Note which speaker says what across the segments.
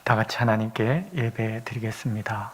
Speaker 1: 다 같이 하나님께 예배 드리겠습니다.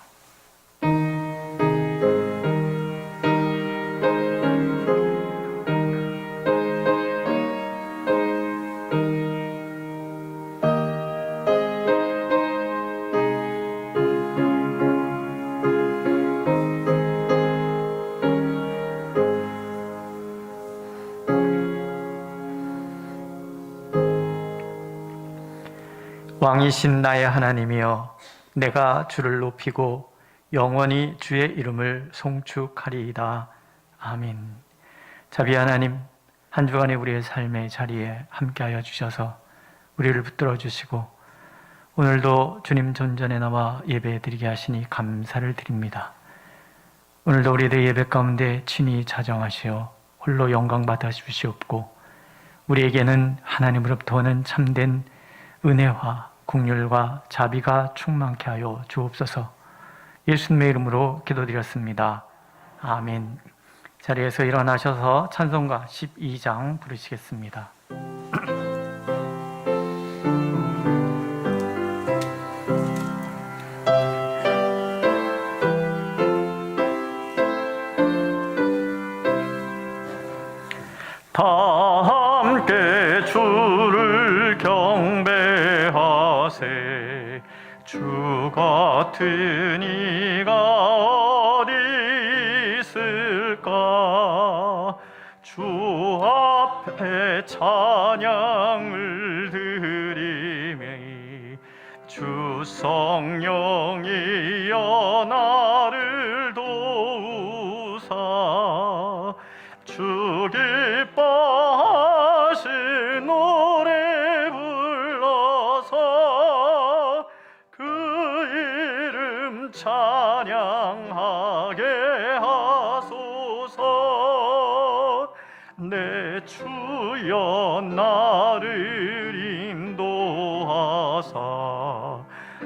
Speaker 1: 왕이신 나의 하나님이여, 내가 주를 높이고 영원히 주의 이름을 송축하리이다. 아멘. 자비 하나님, 한 주간의 우리의 삶의 자리에 함께하여 주셔서 우리를 붙들어 주시고 오늘도 주님 존전에 나와 예배드리게 하시니 감사를 드립니다. 오늘도 우리들 예배 가운데 친히 자정하시어 홀로 영광 받아 주시옵고, 우리에게는 하나님으로부터 오는 참된 은혜와 긍휼과 자비가 충만케 하여 주옵소서. 예수님의 이름으로 기도드렸습니다. 아멘. 자리에서 일어나셔서 찬송가 12장 부르시겠습니다. 다 함께 주를 경배하세. 주 같은 이가 어디 있을까? 주 앞에 찬양을 드리매 주 성령이여 나를 도우사. 주 기뻐하신 노래 불러서 그 이름 찬양하게 하소서. 내 주여 나를 인도하사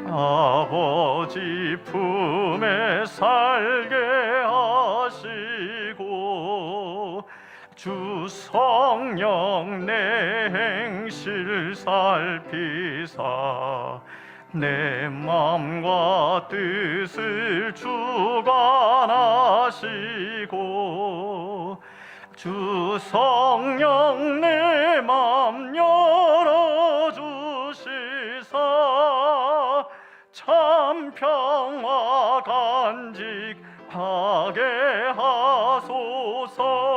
Speaker 1: 아버지 품에 살게 하시고, 주 성령 내 행실 살피사 내 마음과 뜻을 주관하시고, 주 성령 내 마음 열어주시사 참 평화 간직하게 하소서.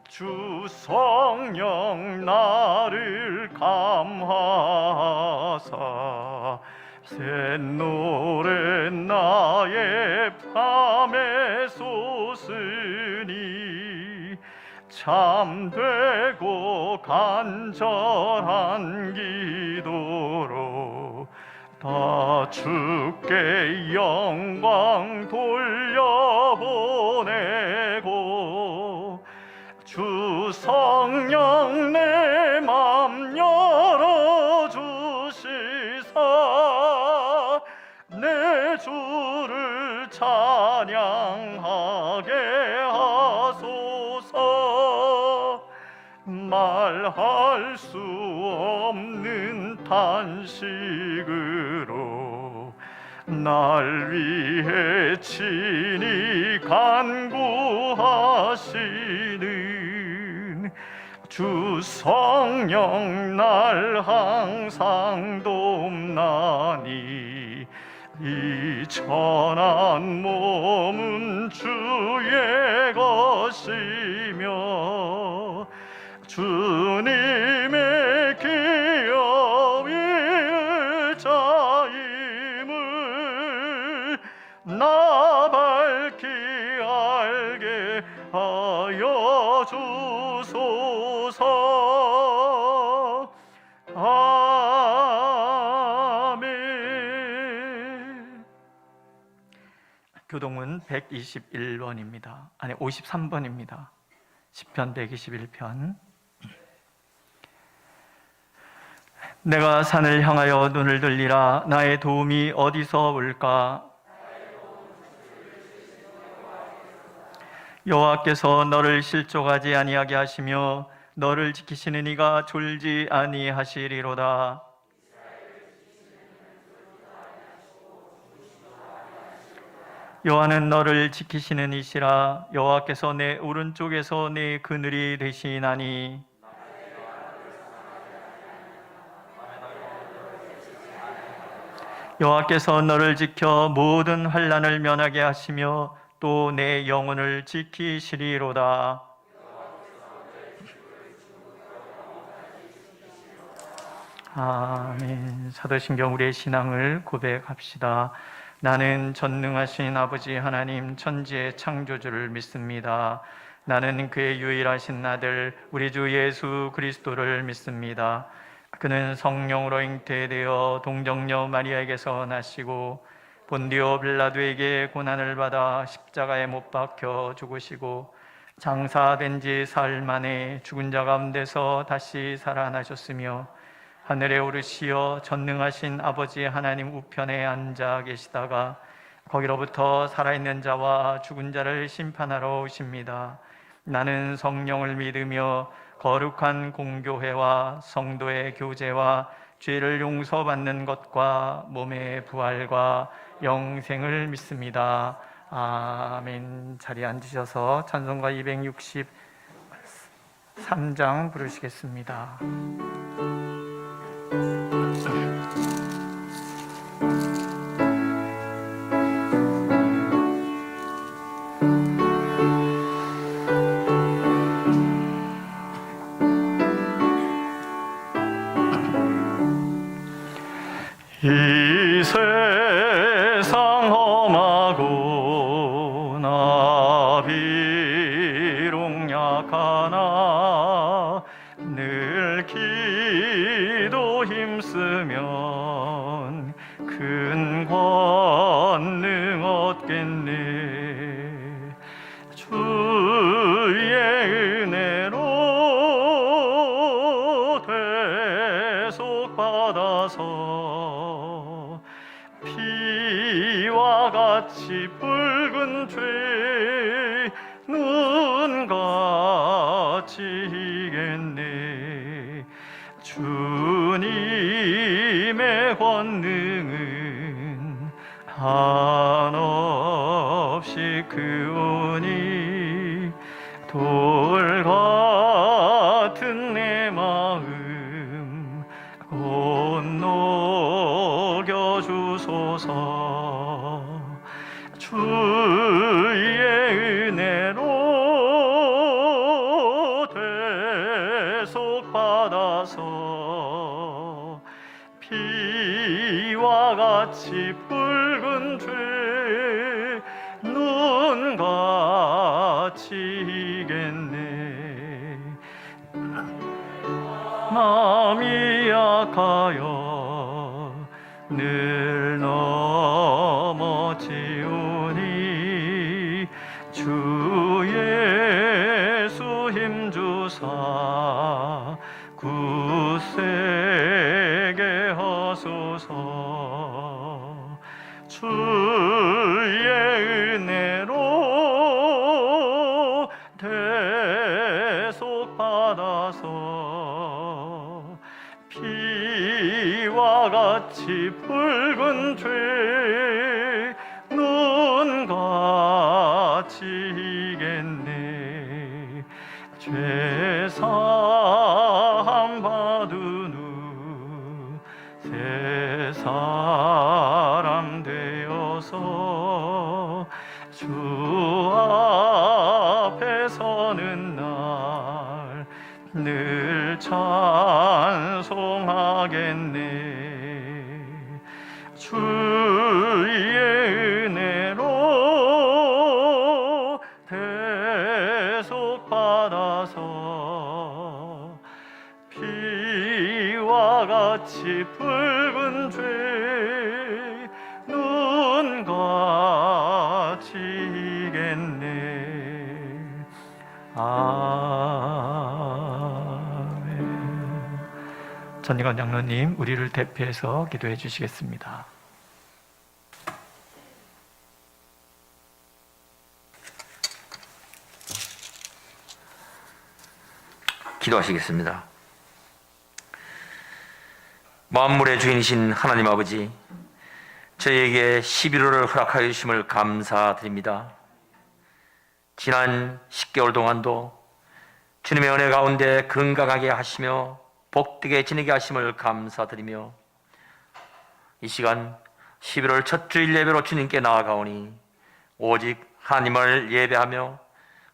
Speaker 1: 주 성령 나를 감화하사 새 노래 나의 밤에 솟으니 참되고 간절한 기도로 다 주께 영광 돌려보내고, 주 성령 내 맘 열어주시사 내 주를 찬양하게 하소서. 말할 수 없는 탄식으로 날 위해 친히 간구하시는 주 성령 날 항상 돕나니, 이 천한 몸은 주의 것이며 주님의 기업 의자임을 나 밝히 알게 하여 주소서. 아멘. 교동은 121번입니다. 아니 53번입니다. 시편 121편. 내가 산을 향하여 눈을 들리라. 나의 도움이 어디서 올까? 여호와께서 너를 실족하지 아니하게 하시며 너를 지키시는 이가 졸지 아니하시리로다. 여호와는 너를 지키시는 이시라. 여호와께서 내 오른쪽에서 내 그늘이 되시나니 여호와께서 너를 지켜 모든 환난을 면하게 하시며 또 내 영혼을 지키시리로다. 아멘. 사도신경 우리의 신앙을 고백합시다. 나는 전능하신 아버지 하나님 천지의 창조주를 믿습니다. 나는 그의 유일하신 아들 우리 주 예수 그리스도를 믿습니다. 그는 성령으로 잉태되어 동정녀 마리아에게서 나시고 본디오 빌라도에게 고난을 받아 십자가에 못 박혀 죽으시고 장사된 지 사흘 만에 죽은 자 가운데서 다시 살아나셨으며 하늘에 오르시어 전능하신 아버지 하나님 우편에 앉아 계시다가 거기로부터 살아있는 자와 죽은 자를 심판하러 오십니다. 나는 성령을 믿으며 거룩한 공교회와 성도의 교제와 죄를 용서받는 것과 몸의 부활과 영생을 믿습니다. 아멘. 자리에 앉으셔서 찬송가 263장 부르시겠습니다. 이 세상 험하고 나 비록 약하나 늘 기도 힘쓰면 큰 권능 얻겠네. 주의 은혜로 대속받아서 피와 같이 붉은 죄 눈같이 이겠네. 주님의 권능은 한없이 크오니 돌 같은 내 마음 곧 녹여주소서. 주의 은혜로 대속받아서 피와 같이 붉은 죄 눈같이 이겠네. 마음이 약하여 늘 넘어지오니 주 예수 힘주사 굳세게 하소서. 주의 은혜로 대속받아서 피와 같이 붉은 죄 눈같이 이겠네. 죄사함 받은 후 새 사람 되어서 주 앞에 서는 날 늘 찬송하겠네. 주의 은혜로 대속받아서 피와 같이 붉은 죄 눈같이 이겠네. 아멘. 전희관 장로님, 우리를 대표해서 기도해 주시겠습니다.
Speaker 2: 기도하시겠습니다. 만물의 주인이신 하나님 아버지, 저희에게 11월을 허락하여 주심을 감사드립니다. 지난 10개월 동안도 주님의 은혜 가운데 건강하게 하시며 복되게 지내게 하심을 감사드리며 이 시간 11월 첫 주일 예배로 주님께 나아가오니 오직 하나님을 예배하며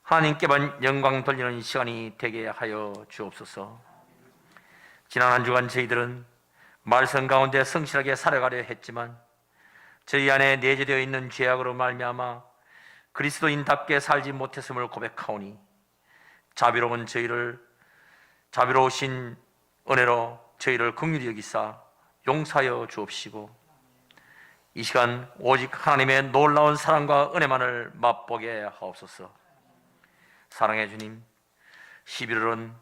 Speaker 2: 하나님께만 영광 돌리는 시간이 되게 하여 주옵소서. 지난 한 주간 저희들은 말씀 가운데 성실하게 살아가려 했지만 저희 안에 내재되어 있는 죄악으로 말미암아 그리스도인답게 살지 못했음을 고백하오니 자비로우신 은혜로 저희를 긍휼히 여기사 용서하여 주옵시고 이 시간 오직 하나님의 놀라운 사랑과 은혜만을 맛보게 하옵소서. 사랑의 주님, 11월은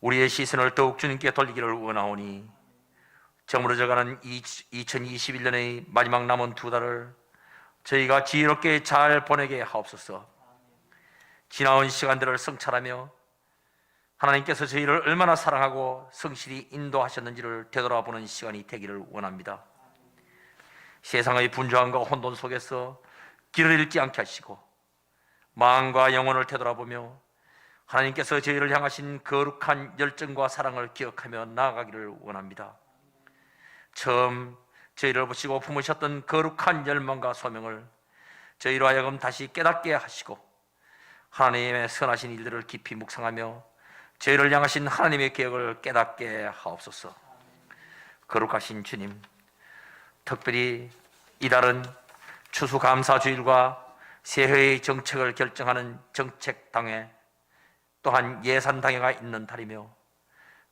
Speaker 2: 우리의 시선을 더욱 주님께 돌리기를 원하오니 저물어져가는 2021년의 마지막 남은 두 달을 저희가 지혜롭게 잘 보내게 하옵소서. 지나온 시간들을 성찰하며 하나님께서 저희를 얼마나 사랑하고 성실히 인도하셨는지를 되돌아보는 시간이 되기를 원합니다. 세상의 분주함과 혼돈 속에서 길을 잃지 않게 하시고 마음과 영혼을 되돌아보며 하나님께서 저희를 향하신 거룩한 열정과 사랑을 기억하며 나아가기를 원합니다. 처음 저희를 보시고 품으셨던 거룩한 열망과 소명을 저희로 하여금 다시 깨닫게 하시고 하나님의 선하신 일들을 깊이 묵상하며 저희를 향하신 하나님의 계획을 깨닫게 하옵소서. 거룩하신 주님, 특별히 이달은 추수감사주일과 새해의 정책을 결정하는 정책당회 또한 예산당회가 있는 달이며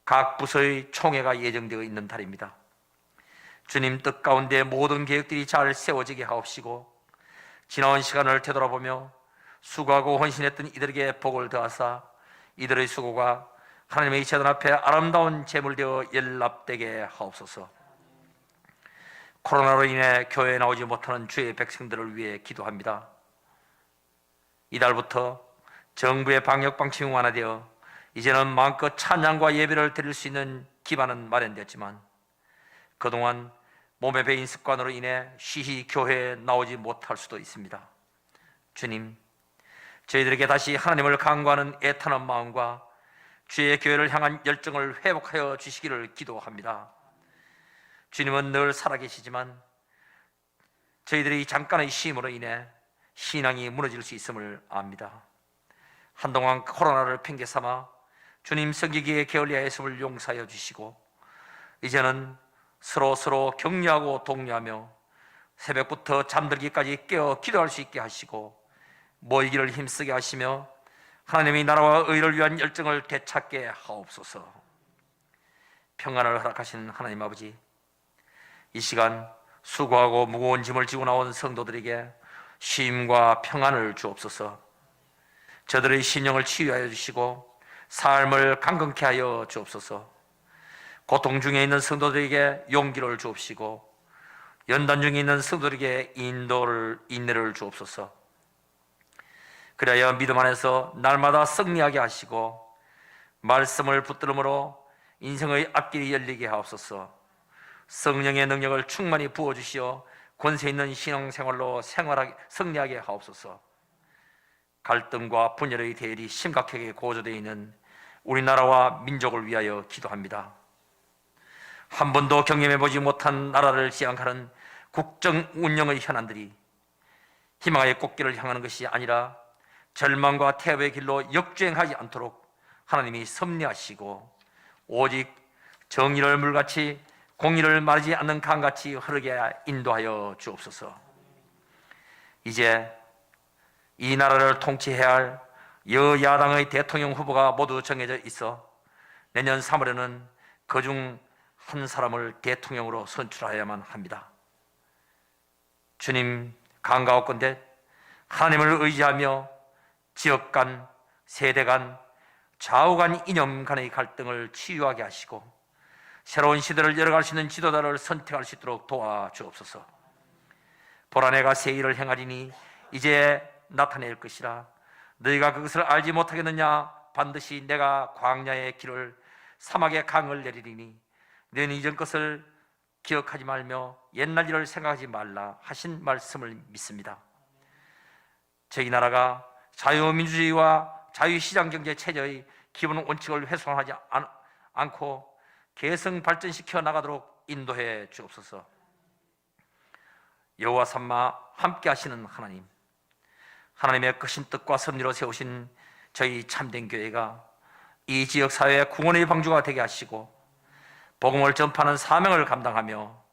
Speaker 2: 각 부서의 총회가 예정되어 있는 달입니다. 주님 뜻 가운데 모든 계획들이 잘 세워지게 하옵시고 지나온 시간을 되돌아보며 수고하고 헌신했던 이들에게 복을 더하사 이들의 수고가 하나님의 제단 앞에 아름다운 제물되어 연락되게 하옵소서. 코로나로 인해 교회에 나오지 못하는 주의 백성들을 위해 기도합니다. 이달부터 정부의 방역 방침이 완화되어 이제는 마음껏 찬양과 예배를 드릴 수 있는 기반은 마련되었지만 그동안 몸에 배인 습관으로 인해 쉬이 교회에 나오지 못할 수도 있습니다. 주님, 저희들에게 다시 하나님을 간구하는 애타는 마음과 주의 교회를 향한 열정을 회복하여 주시기를 기도합니다. 주님은 늘 살아계시지만 저희들이 잠깐의 쉼으로 인해 신앙이 무너질 수 있음을 압니다. 한동안 코로나를 핑계 삼아 주님 섬기기에 게을리하였음을 용서하여 주시고 이제는 서로 격려하고 독려하며 새벽부터 잠들기까지 깨어 기도할 수 있게 하시고 모이기를 힘쓰게 하시며 하나님의 나라와 의를 위한 열정을 되찾게 하옵소서. 평안을 허락하신 하나님 아버지, 이 시간 수고하고 무거운 짐을 지고 나온 성도들에게 쉼과 평안을 주옵소서. 저들의 신령을 치유하여 주시고 삶을 강건케 하여 주옵소서. 고통 중에 있는 성도들에게 용기를 주옵시고 연단 중에 있는 성도들에게 인내를 주옵소서. 그래야 믿음 안에서 날마다 승리하게 하시고 말씀을 붙들음으로 인생의 앞길이 열리게 하옵소서. 성령의 능력을 충만히 부어주시어 권세 있는 신앙생활로 승리하게 하옵소서. 갈등과 분열의 대열이 심각하게 고조되어 있는 우리나라와 민족을 위하여 기도합니다. 한 번도 경험해보지 못한 나라를 지향하는 국정 운영의 현안들이 희망의 꽃길을 향하는 것이 아니라 절망과 태업의 길로 역주행하지 않도록 하나님이 섭리하시고 오직 정의를 물같이 공의를 마르지 않는 강같이 흐르게 인도하여 주옵소서. 이제 이 나라를 통치해야 할 여야당의 대통령 후보가 모두 정해져 있어 내년 3월에는 그중 한 사람을 대통령으로 선출하여야만 합니다. 주님 간가옵건대 하나님을 의지하며 지역 간, 세대 간, 좌우 간, 이념 간의 갈등을 치유하게 하시고 새로운 시대를 열어갈 수 있는 지도자를 선택할 수 있도록 도와주옵소서. 보라 내가 새 일을 행하리니 이제 나타낼 것이라 너희가 그것을 알지 못하겠느냐. 반드시 내가 광야의 길을 사막의 강을 내리리니 너희는 이전 것을 기억하지 말며 옛날 일을 생각하지 말라 하신 말씀을 믿습니다. 저희 나라가 자유민주주의와 자유시장경제 체제의 기본 원칙을 훼손하지 않고 개성 발전시켜 나가도록 인도해 주옵소서. 여호와 삼마 함께 하시는 하나님, 하나님의 크신 뜻과 섭리로 세우신 저희 참된 교회가 이 지역 사회의 구원의 방주가 되게 하시고 복음을 전파하는 사명을 감당하며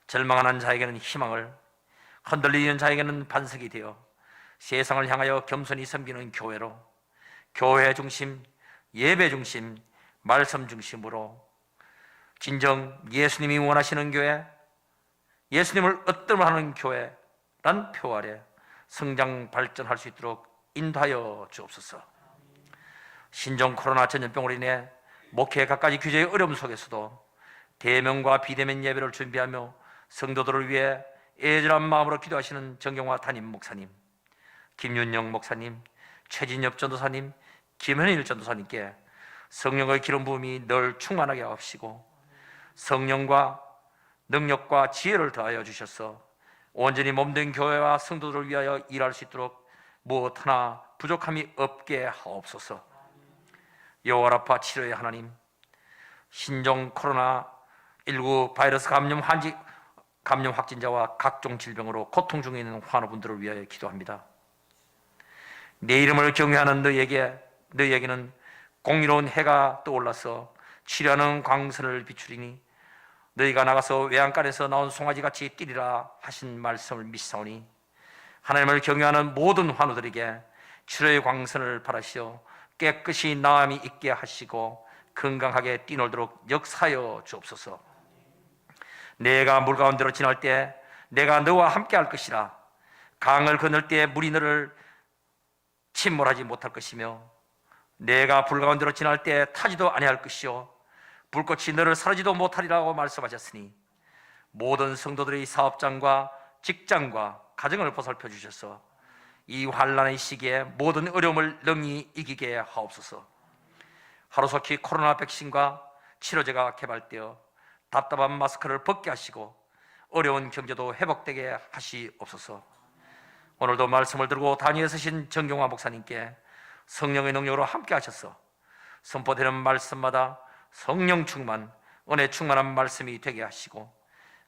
Speaker 2: 절망하는 자에게는 희망을, 흔들리는 자에게는 반석이 되어 세상을 향하여 겸손히 섬기는 교회로, 교회 중심, 예배 중심, 말씀 중심으로 진정 예수님이 원하시는 교회, 예수님을 얻들하는 교회란 표 아래 성장 발전할 수 있도록 인도하여 주옵소서. 신종 코로나 전염병으로 인해 목회 갖가지 규제의 어려움 속에서도 대면과 비대면 예배를 준비하며 성도들을 위해 애절한 마음으로 기도하시는 정경화 담임 목사님, 김윤영 목사님, 최진엽 전도사님, 김현일 전도사님께 성령의 기름 부음이 늘 충만하게 하시고 성령과 능력과 지혜를 더하여 주셔서 온전히 몸된 교회와 성도들을 위하여 일할 수 있도록 무엇 하나 부족함이 없게 하옵소서. 여호와 라파 치료의 하나님, 신종 코로나19 바이러스 감염 확진자와 각종 질병으로 고통 중에 있는 환우분들을 위하여 기도합니다. 내 이름을 경외하는 너희에게는 공의로운 해가 떠올라서 치료하는 광선을 비추리니 너희가 나가서 외양간에서 나온 송아지같이 뛰리라 하신 말씀을 믿사오니 하나님을 경외하는 모든 환우들에게 치료의 광선을 바라시어 깨끗이 나음이 있게 하시고 건강하게 뛰놀도록 역사하여 주옵소서. 내가 물 가운데로 지날 때 내가 너와 함께 할 것이라. 강을 건널 때 물이 너를 침몰하지 못할 것이며 내가 불 가운데로 지날 때 타지도 아니할 것이요 불꽃이 너를 사르지도 못하리라고 말씀하셨으니 모든 성도들의 사업장과 직장과 가정을 보살펴 주셔서 이 환난의 시기에 모든 어려움을 능히 이기게 하옵소서. 하루속히 코로나 백신과 치료제가 개발되어 답답한 마스크를 벗게 하시고 어려운 경제도 회복되게 하시옵소서. 오늘도 말씀을 들고 단위에 서신 정경화 목사님께 성령의 능력으로 함께 하셔서 선포되는 말씀마다 성령 충만, 은혜 충만한 말씀이 되게 하시고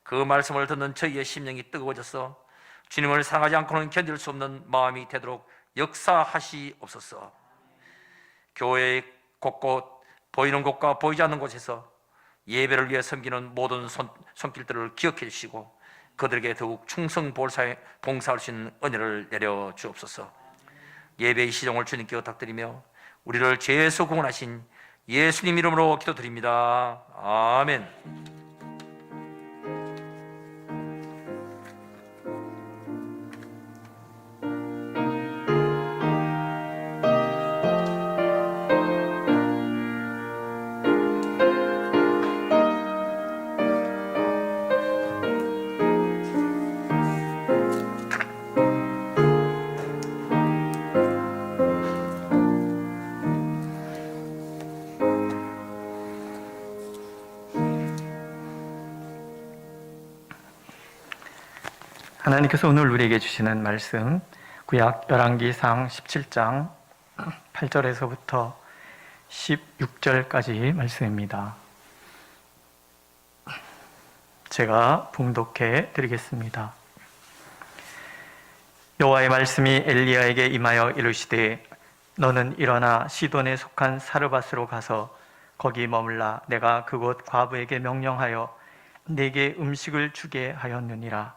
Speaker 2: 그 말씀을 듣는 저희의 심령이 뜨거워져서 주님을 사랑하지 않고는 견딜 수 없는 마음이 되도록 역사하시옵소서. 교회의 곳곳, 보이는 곳과 보이지 않는 곳에서 예배를 위해 섬기는 모든 손길들을 기억해 주시고 그들에게 더욱 충성 봉사할 수 있는 은혜를 내려 주옵소서. 예배의 시종을 주님께 부탁드리며 우리를 죄에서 구원하신 예수님 이름으로 기도드립니다. 아멘.
Speaker 1: 하나님께서 오늘 우리에게 주시는 말씀 구약 열왕기상 17장 8절에서부터 16절까지 말씀입니다. 제가 봉독해 드리겠습니다. 여호와의 말씀이 엘리야에게 임하여 이르시되 너는 일어나 시돈에 속한 사르밧으로 가서 거기 머물라. 내가 그곳 과부에게 명령하여 네게 음식을 주게 하였느니라.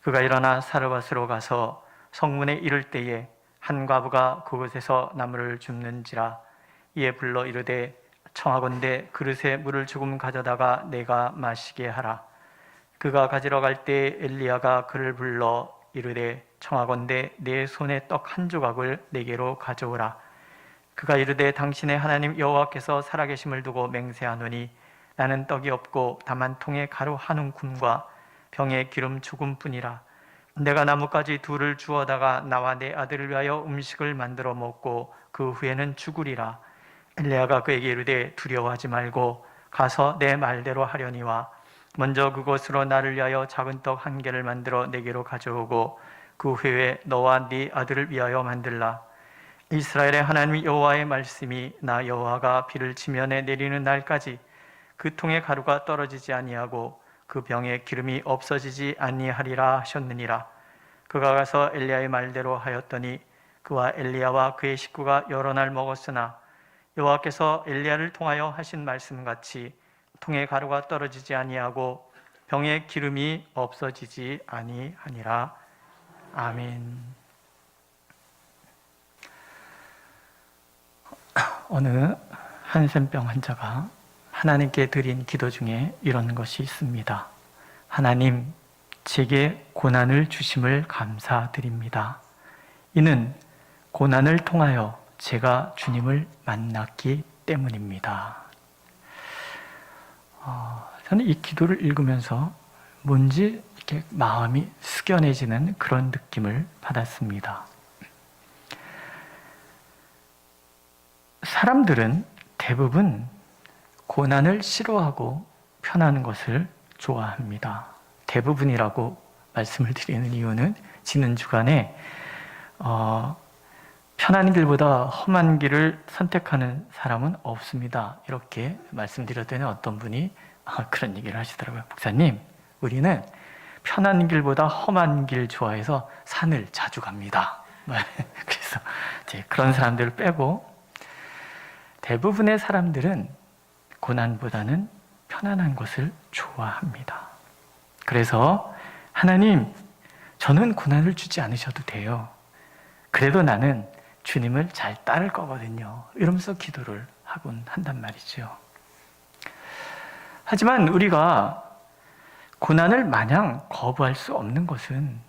Speaker 1: 그가 일어나 사르밧으로 가서 성문에 이를 때에 한 과부가 그곳에서 나무를 줍는지라. 이에 불러 이르되 청하건대 그릇에 물을 조금 가져다가 내가 마시게 하라. 그가 가지러 갈 때 엘리야가 그를 불러 이르되 청하건대 내 손에 떡 한 조각을 내게로 가져오라. 그가 이르되 당신의 하나님 여호와께서 살아계심을 두고 맹세하노니 나는 떡이 없고 다만 통에 가루 한 움큼과 병에 기름 조금뿐이라. 내가 나뭇가지 둘을 주워다가 나와 내 아들을 위하여 음식을 만들어 먹고 그 후에는 죽으리라. 엘리야가 그에게 이르되 두려워하지 말고 가서 내 말대로 하려니와 먼저 그곳으로 나를 위하여 작은 떡 1개를 만들어 내게로 가져오고 그 후에 너와 네 아들을 위하여 만들라. 이스라엘의 하나님 여호와의 말씀이 나 여호와가 비를 지면에 내리는 날까지 그 통에 가루가 떨어지지 아니하고 그 병에 기름이 없어지지 아니하리라 하셨느니라. 그가 가서 엘리야의 말대로 하였더니 그와 엘리야와 그의 식구가 여러 날 먹었으나 여호와께서 엘리야를 통하여 하신 말씀같이 통에 가루가 떨어지지 아니하고 병에 기름이 없어지지 아니하니라. 아멘. 어느 한센병 환자가 하나님께 드린 기도 중에 이런 것이 있습니다. 하나님, 제게 고난을 주심을 감사드립니다. 이는 고난을 통하여 제가 주님을 만났기 때문입니다. 저는 이 기도를 읽으면서 뭔지 이렇게 마음이 숙연해지는 그런 느낌을 받았습니다. 사람들은 대부분 고난을 싫어하고 편한 것을 좋아합니다. 대부분이라고 말씀을 드리는 이유는 지난 주간에 편한 길보다 험한 길을 선택하는 사람은 없습니다. 이렇게 말씀드렸더니 어떤 분이 그런 얘기를 하시더라고요. 목사님, 우리는 편한 길보다 험한 길 좋아해서 산을 자주 갑니다. 그래서 이제 그런 사람들을 빼고 대부분의 사람들은 고난보다는 편안한 것을 좋아합니다. 그래서 하나님, 저는 고난을 주지 않으셔도 돼요. 그래도 나는 주님을 잘 따를 거거든요. 이러면서 기도를 하곤 한단 말이죠. 하지만 우리가 고난을 마냥 거부할 수 없는 것은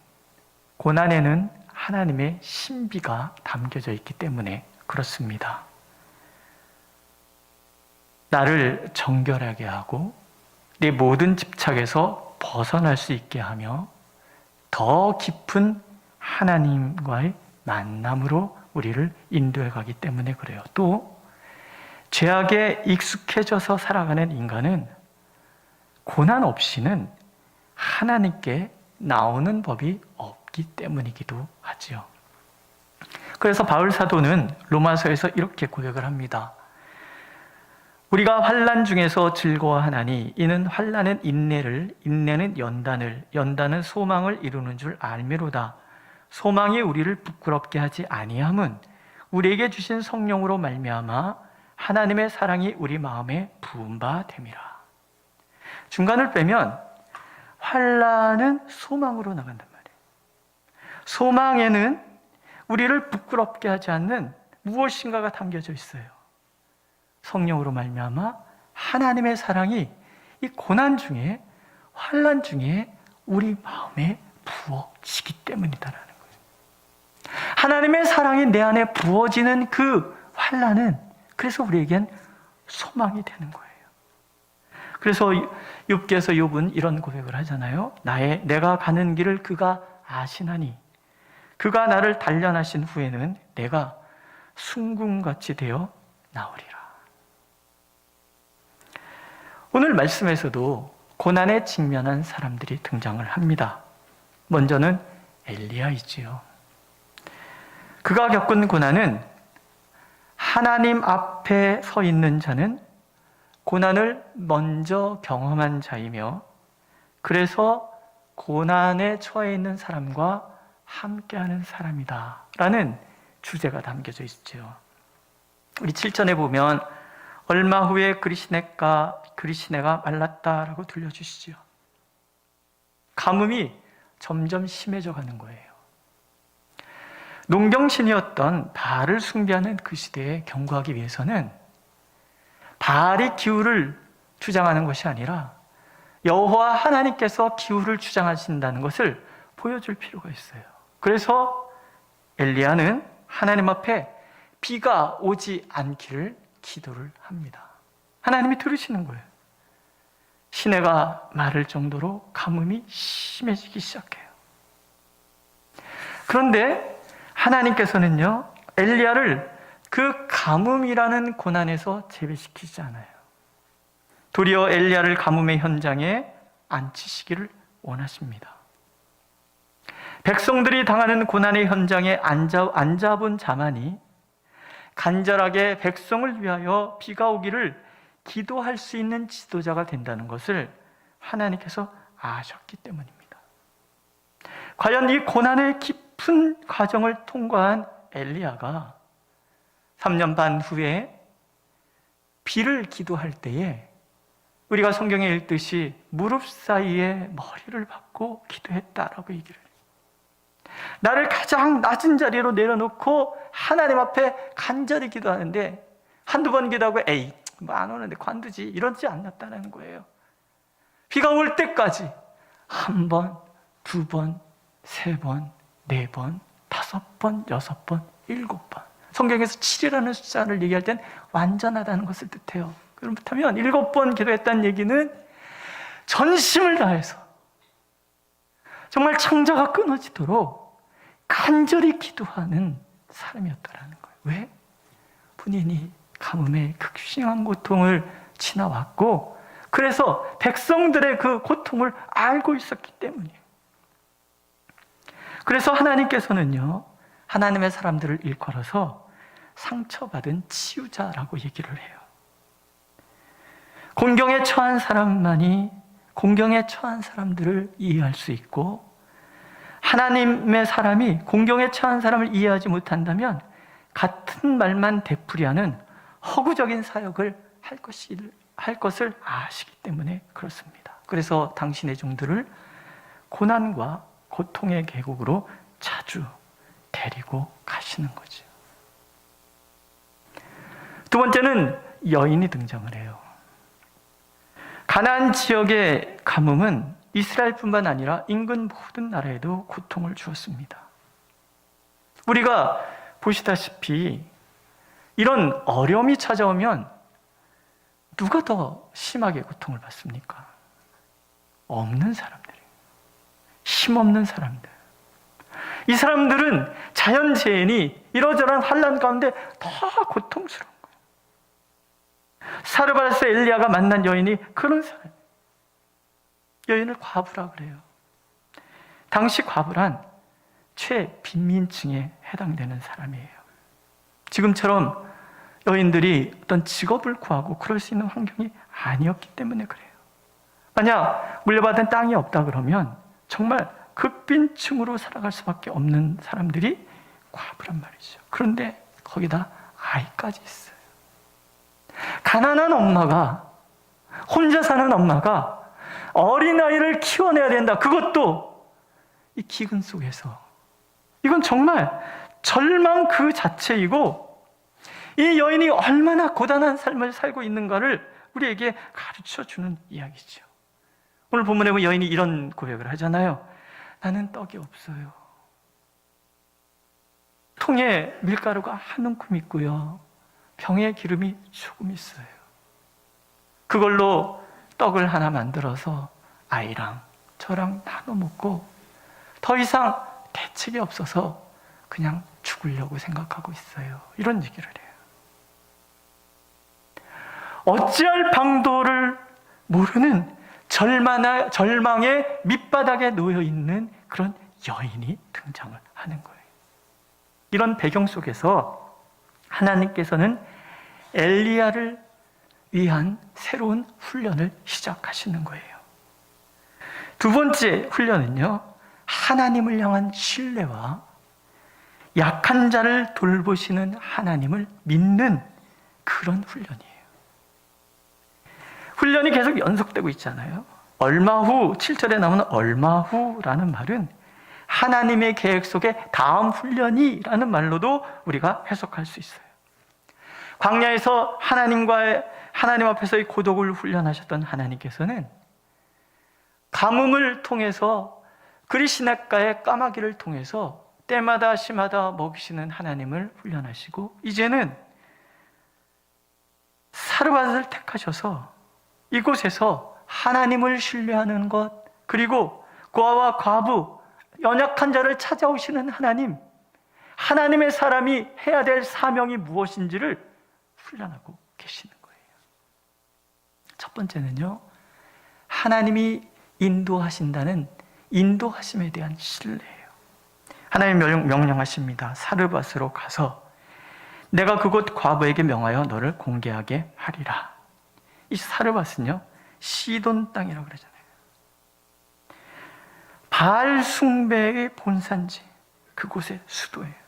Speaker 1: 고난에는 하나님의 신비가 담겨져 있기 때문에 그렇습니다. 나를 정결하게 하고 내 모든 집착에서 벗어날 수 있게 하며 더 깊은 하나님과의 만남으로 우리를 인도해 가기 때문에 그래요. 또 죄악에 익숙해져서 살아가는 인간은 고난 없이는 하나님께 나오는 법이 없기 때문이기도 하지요. 그래서 바울 사도는 로마서에서 이렇게 고백을 합니다. 우리가 환난 중에서 즐거워하나니 이는 환난은 인내를, 인내는 연단을, 연단은 소망을 이루는 줄 알미로다. 소망이 우리를 부끄럽게 하지 아니함은 우리에게 주신 성령으로 말미암아 하나님의 사랑이 우리 마음에 부은 바 됨이라. 중간을 빼면 환난은 소망으로 나간단 말이에요. 소망에는 우리를 부끄럽게 하지 않는 무엇인가가 담겨져 있어요. 성령으로 말미암아 하나님의 사랑이 이 고난 중에, 환난 중에 우리 마음에 부어지기 때문이다라는 거예요. 하나님의 사랑이 내 안에 부어지는 그 환난은 그래서 우리에겐 소망이 되는 거예요. 그래서 욥기에서 욥은 이런 고백을 하잖아요. 내가 가는 길을 그가 아시나니 그가 나를 단련하신 후에는 내가 순금같이 되어 나오리라. 오늘 말씀에서도 고난에 직면한 사람들이 등장을 합니다. 먼저는 엘리야이지요. 그가 겪은 고난은 하나님 앞에 서 있는 자는 고난을 먼저 경험한 자이며 그래서 고난에 처해 있는 사람과 함께하는 사람이다 라는 주제가 담겨져 있죠. 우리 7절에 보면 얼마 후에 그리시네가 말랐다라고 들려주시죠. 가뭄이 점점 심해져 가는 거예요. 농경신이었던 바알을 숭배하는 그 시대에 경고하기 위해서는 바알이 기후를 주장하는 것이 아니라 여호와 하나님께서 기후를 주장하신다는 것을 보여줄 필요가 있어요. 그래서 엘리야는 하나님 앞에 비가 오지 않기를 기도를 합니다. 하나님이 들으시는 거예요. 시내가 마를 정도로 가뭄이 심해지기 시작해요. 그런데 하나님께서는요, 엘리야를 그 가뭄이라는 고난에서 제외시키지 않아요. 도리어 엘리야를 가뭄의 현장에 앉히시기를 원하십니다. 백성들이 당하는 고난의 현장에 앉아본 자만이 간절하게 백성을 위하여 비가 오기를 기도할 수 있는 지도자가 된다는 것을 하나님께서 아셨기 때문입니다. 과연 이 고난의 깊은 과정을 통과한 엘리야가 3년 반 후에 비를 기도할 때에 우리가 성경에 읽듯이 무릎 사이에 머리를 박고 기도했다라고 얘기를 해요. 나를 가장 낮은 자리로 내려놓고 하나님 앞에 간절히 기도하는데 한두 번 기도하고 에이 뭐 안 오는데 관두지 이러지 않았다는 거예요. 비가 올 때까지 1번, 2번, 3번, 4번, 5번, 6번, 7번. 성경에서 7이라는 숫자를 얘기할 땐 완전하다는 것을 뜻해요. 그렇다면 7번 기도했다는 얘기는 전심을 다해서 정말 창자가 끊어지도록 간절히 기도하는 사람이었다는 거예요. 왜? 본인이 가뭄의 극심한 고통을 지나왔고 그래서 백성들의 그 고통을 알고 있었기 때문이에요. 그래서 하나님께서는요, 하나님의 사람들을 일컬어서 상처받은 치유자라고 얘기를 해요. 공경에 처한 사람만이 공경에 처한 사람들을 이해할 수 있고 하나님의 사람이 공경에 처한 사람을 이해하지 못한다면 같은 말만 되풀이하는 허구적인 사역을 할 것을 아시기 때문에 그렇습니다. 그래서 당신의 종들을 고난과 고통의 계곡으로 자주 데리고 가시는 거죠. 두 번째는 여인이 등장을 해요. 가나안 지역의 가뭄은 이스라엘뿐만 아니라 인근 모든 나라에도 고통을 주었습니다. 우리가 보시다시피 이런 어려움이 찾아오면 누가 더 심하게 고통을 받습니까? 없는 사람들이에요. 힘없는 사람들. 이 사람들은 자연재해니 이러저러한 환난 가운데 더 고통스러운 거예요. 사르밧에서 엘리야가 만난 여인이 그런 사람. 여인을 과부라 그래요. 당시 과부란 최빈민층에 해당되는 사람이에요. 지금처럼 여인들이 어떤 직업을 구하고 그럴 수 있는 환경이 아니었기 때문에 그래요. 만약 물려받은 땅이 없다 그러면 정말 극빈층으로 살아갈 수밖에 없는 사람들이 과부란 말이죠. 그런데 거기다 아이까지 있어요. 가난한 엄마가, 혼자 사는 엄마가 어린아이를 키워내야 된다. 그것도 이 기근 속에서. 이건 정말 절망 그 자체이고 이 여인이 얼마나 고단한 삶을 살고 있는가를 우리에게 가르쳐주는 이야기죠. 오늘 본문에 보면 여인이 이런 고백을 하잖아요. 나는 떡이 없어요. 통에 밀가루가 한 움큼 있고요. 병에 기름이 조금 있어요. 그걸로 떡을 하나 만들어서 아이랑 저랑 나눠 먹고 더 이상 대책이 없어서 그냥 죽으려고 생각하고 있어요. 이런 얘기를 해요. 어찌할 방도를 모르는 절망의 밑바닥에 놓여 있는 그런 여인이 등장을 하는 거예요. 이런 배경 속에서 하나님께서는 엘리야를 위한 새로운 훈련을 시작하시는 거예요. 두 번째 훈련은요, 하나님을 향한 신뢰와 약한 자를 돌보시는 하나님을 믿는 그런 훈련이에요. 훈련이 계속 연속되고 있잖아요. 얼마 후, 7절에 나오는 얼마 후라는 말은 하나님의 계획 속에 다음 훈련이라는 말로도 우리가 해석할 수 있어요. 광야에서 하나님 앞에서의 고독을 훈련하셨던 하나님께서는 가뭄을 통해서 그리시냇가의 까마귀를 통해서 때마다 시마다 먹이시는 하나님을 훈련하시고 이제는 사르밧을 택하셔서 이곳에서 하나님을 신뢰하는 것, 그리고 고아와 과부, 연약한 자를 찾아오시는 하나님, 하나님의 사람이 해야 될 사명이 무엇인지를 훈련하고 계시는 거예요. 첫 번째는요, 하나님이 인도하신다는 인도하심에 대한 신뢰예요. 하나님 명령하십니다. 사르밧으로 가서 내가 그곳 과부에게 명하여 너를 공개하게 하리라. 이 사르밧은요, 시돈 땅이라고 그러잖아요. 바알 숭배의 본산지, 그곳의 수도예요.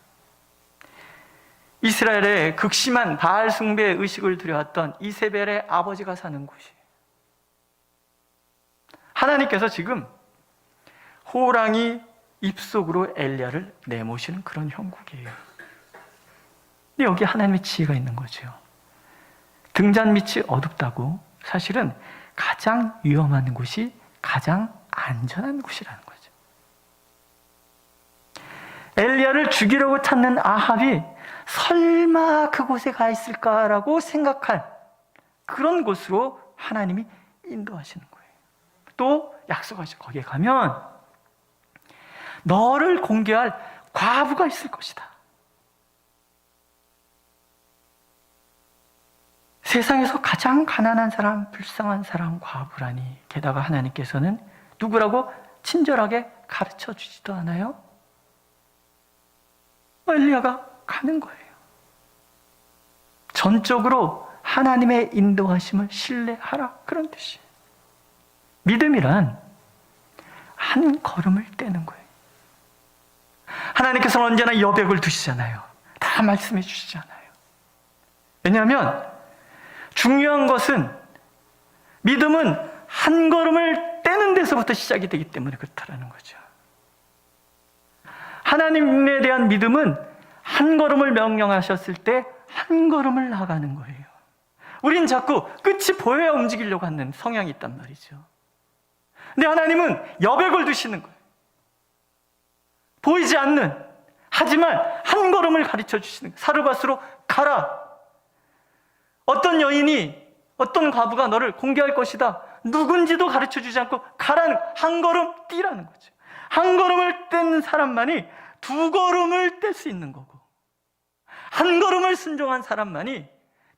Speaker 1: 이스라엘에 극심한 바알 숭배의 의식을 들여왔던 이세벨의 아버지가 사는 곳이에요. 하나님께서 지금 호랑이 입속으로 엘리야를 내모시는 그런 형국이에요. 근데 여기 하나님의 지혜가 있는 거죠. 등잔 밑이 어둡다고 사실은 가장 위험한 곳이 가장 안전한 곳이라는 거죠. 엘리야를 죽이려고 찾는 아합이 설마 그곳에 가 있을까라고 생각한 그런 곳으로 하나님이 인도하시는 거예요. 또 약속하시죠. 거기에 가면 너를 공개할 과부가 있을 것이다. 세상에서 가장 가난한 사람, 불쌍한 사람, 과부라니. 게다가 하나님께서는 누구라고 친절하게 가르쳐 주지도 않아요. 엘리야가 가는 거예요. 전적으로 하나님의 인도하심을 신뢰하라, 그런 뜻이에요. 믿음이란 한 걸음을 떼는 거예요. 하나님께서는 언제나 여백을 두시잖아요. 다 말씀해 주시잖아요. 왜냐하면 중요한 것은, 믿음은 한 걸음을 떼는 데서부터 시작이 되기 때문에 그렇다라는 거죠. 하나님에 대한 믿음은 한 걸음을 명령하셨을 때 한 걸음을 나가는 거예요. 우린 자꾸 끝이 보여야 움직이려고 하는 성향이 있단 말이죠. 근데 하나님은 여백을 두시는 거예요. 보이지 않는, 하지만 한 걸음을 가르쳐 주시는 거예요. 사르밧으로 가라. 어떤 여인이, 어떤 과부가 너를 공개할 것이다. 누군지도 가르쳐 주지 않고 가라는, 한 걸음 뛰라는 거죠. 한 걸음을 뗀 사람만이 두 걸음을 뗄 수 있는 거고, 한 걸음을 순종한 사람만이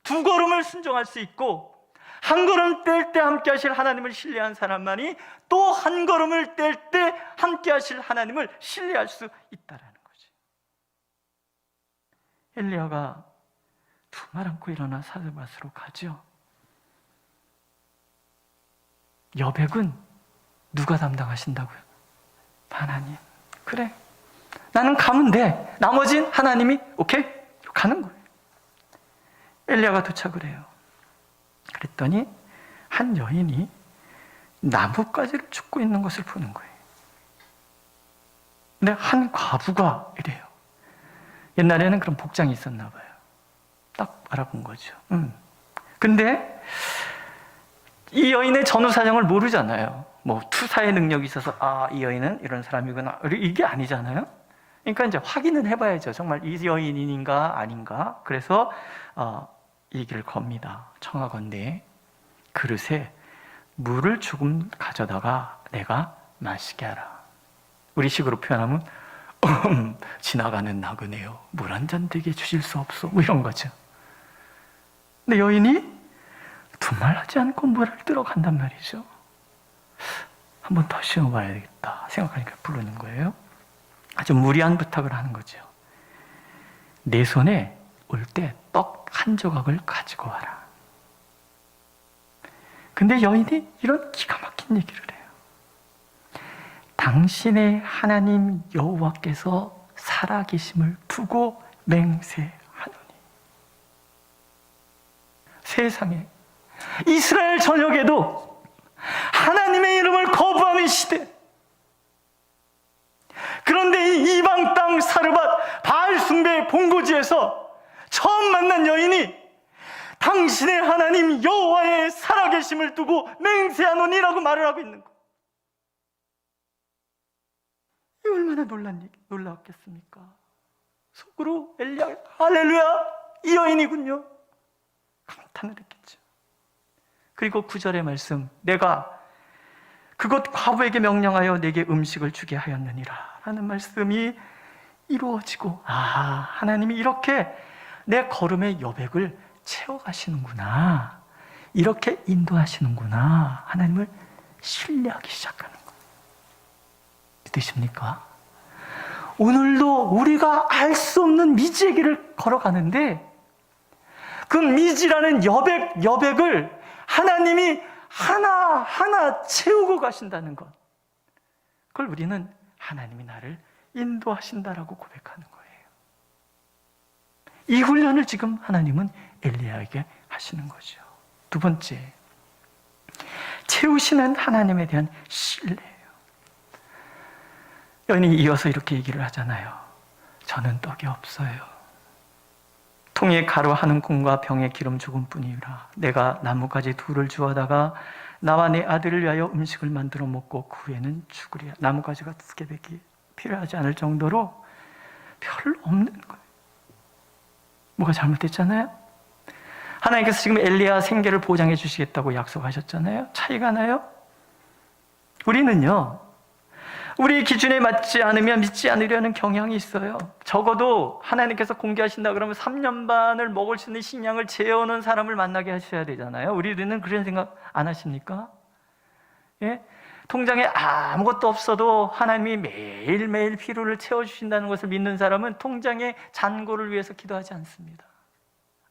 Speaker 1: 두 걸음을 순종할 수 있고, 한 걸음 뗄 때 함께 하실 하나님을 신뢰한 사람만이 또 한 걸음을 뗄 때 함께 하실 하나님을 신뢰할 수 있다라는 거죠. 엘리야가 두 말 안고 일어나 사르밧으로 가죠. 여백은 누가 담당하신다고요? 하나님. 그래, 나는 가면 돼. 나머진 하나님이 오케이? 가는 거예요. 엘리야가 도착을 해요. 그랬더니 한 여인이 나뭇가지를 줍고 있는 것을 보는 거예요. 근데 한 과부가 이래요. 옛날에는 그런 복장이 있었나 봐요. 딱 알아본 거죠. 근데 이 여인의 전후 사정을 모르잖아요. 뭐 투사의 능력이 있어서 이 여인은 이런 사람이구나, 이게 아니잖아요. 그러니까 이제 확인은 해봐야죠. 정말 이 여인인가 아닌가. 그래서 얘기를 겁니다. 청하건대 그릇에 물을 조금 가져다가 내가 마시게 하라. 우리식으로 표현하면 지나가는 나그네요, 물 한 잔 되게 주실 수 없소, 뭐 이런 거죠. 근데 여인이 두말하지 않고 물을 들어간단 말이죠. 한 번 더 시험해봐야 되겠다 생각하니까 부르는 거예요. 아주 무리한 부탁을 하는 거죠. 내 손에 올 때 떡 한 조각을 가지고 와라. 근데 여인이 이런 기가 막힌 얘기를 해요. 당신의 하나님 여호와께서 살아계심을 두고 맹세하노니. 세상에, 이스라엘 전역에도 하나님의 이름을 거부하는 시대, 그런데 이 이방 땅 사르밧 바알 숭배의 본고지에서 처음 만난 여인이 당신의 하나님 여호와의 살아계심을 두고 맹세하노니라고 말을 하고 있는 거. 이 얼마나 놀라웠겠습니까? 속으로 엘리야, 할렐루야, 이 여인이군요, 감탄을 했겠죠. 그리고 9절의 말씀, 내가 그곳 과부에게 명령하여 내게 음식을 주게 하였느니라 라는 말씀이 이루어지고, 하나님이 이렇게 내 걸음의 여백을 채워가시는구나, 이렇게 인도하시는구나, 하나님을 신뢰하기 시작하는 거예요. 믿으십니까? 오늘도 우리가 알 수 없는 미지의 길을 걸어가는데 그 미지라는 여백을 하나님이 하나하나 채우고 가신다는 것, 그걸 우리는 하나님이 나를 인도하신다라고 고백하는 거예요. 이 훈련을 지금 하나님은 엘리야에게 하시는 거죠. 두 번째, 채우시는 하나님에 대한 신뢰예요. 여인이 이어서 이렇게 얘기를 하잖아요. 저는 떡이 없어요. 통에 가루 한 움큼과 병에 기름 조금뿐이라. 내가 나뭇가지 둘을 주워다가 나와 내 아들을 위하여 음식을 만들어 먹고 그 후에는 죽으리라. 나뭇가지가 2개밖에 필요하지 않을 정도로 별로 없는 거예요. 뭐가 잘못됐잖아요? 하나님께서 지금 엘리야 생계를 보장해 주시겠다고 약속하셨잖아요. 차이가 나요? 우리는요, 우리 기준에 맞지 않으면 믿지 않으려는 경향이 있어요. 적어도 하나님께서 공개하신다 그러면 3년 반을 먹을 수 있는 식량을 재워놓은 사람을 만나게 하셔야 되잖아요. 우리는 그런 생각 안 하십니까? 예? 통장에 아무것도 없어도 하나님이 매일매일 필요를 채워주신다는 것을 믿는 사람은 통장의 잔고를 위해서 기도하지 않습니다.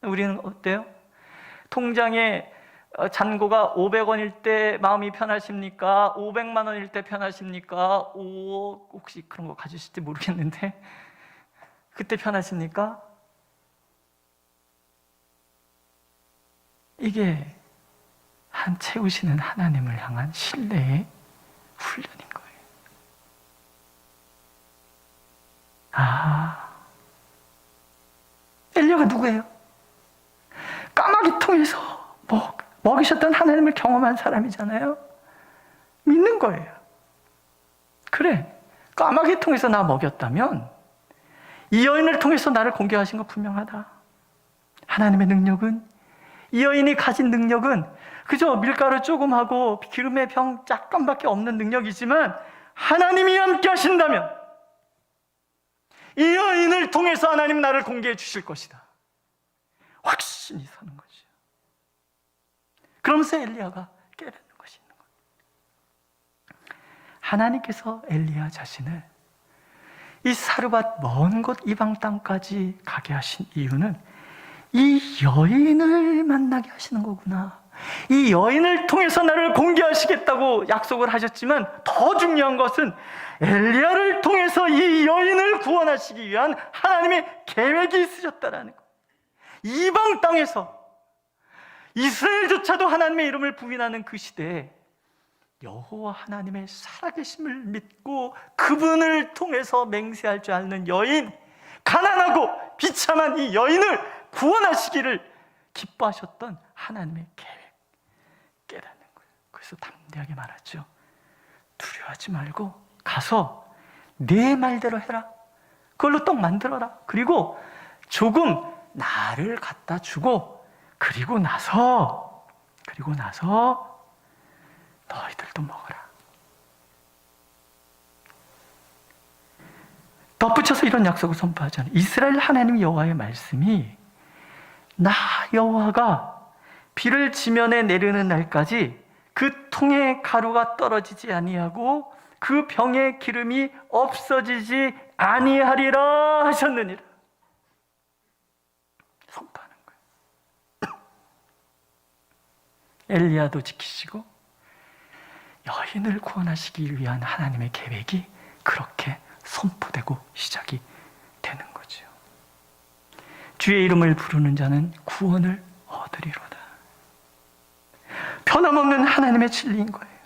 Speaker 1: 우리는 어때요? 통장에 잔고가 500원일 때 마음이 편하십니까? 500만 원일 때 편하십니까? 5억 혹시 그런 거 가지실지 모르겠는데 그때 편하십니까? 이게 한 채우시는 하나님을 향한 신뢰의 훈련인 거예요. 엘리야가 누구예요? 까마귀 통해서 먹이셨던 하나님을 경험한 사람이잖아요. 믿는 거예요. 그래, 까마귀 통해서 나 먹였다면 이 여인을 통해서 나를 공개하신 거 분명하다. 하나님의 능력은, 이 여인이 가진 능력은 그저 밀가루 조금 하고 기름의 병 잠깐밖에 없는 능력이지만 하나님이 함께 하신다면 이 여인을 통해서 하나님 나를 공개해 주실 것이다. 확신이 서는 거죠. 그러면서 엘리야가 깨닫는 것이 있는 거예요. 하나님께서 엘리야 자신을 이 사르밧 먼 곳 이방 땅까지 가게 하신 이유는 이 여인을 만나게 하시는 거구나. 이 여인을 통해서 나를 공개하시겠다고 약속을 하셨지만 더 중요한 것은 엘리야를 통해서 이 여인을 구원하시기 위한 하나님의 계획이 있으셨다라는 거예요. 이방 땅에서 이스라엘조차도 하나님의 이름을 부인하는 그 시대에 여호와 하나님의 살아계심을 믿고 그분을 통해서 맹세할 줄 아는 여인, 가난하고 비참한 이 여인을 구원하시기를 기뻐하셨던 하나님의 계획 깨닫는 거예요. 그래서 담대하게 말하죠. 두려워하지 말고 가서 내 말대로 해라. 그걸로 떡 만들어라. 그리고 조금 나를 갖다 주고 그리고 나서 너희들도 먹어라. 덧붙여서 이런 약속을 선포하잖아요. 이스라엘 하나님 여호와의 말씀이 나 여호와가 비를 지면에 내리는 날까지 그 통에 가루가 떨어지지 아니하고 그 병에 기름이 없어지지 아니하리라 하셨느니라. 선포하는 거예요. 엘리야도 지키시고 여인을 구원하시기 위한 하나님의 계획이 그렇게 선포되고 시작이 되는 거죠. 주의 이름을 부르는 자는 구원을 얻으리로다. 변함없는 하나님의 진리인 거예요.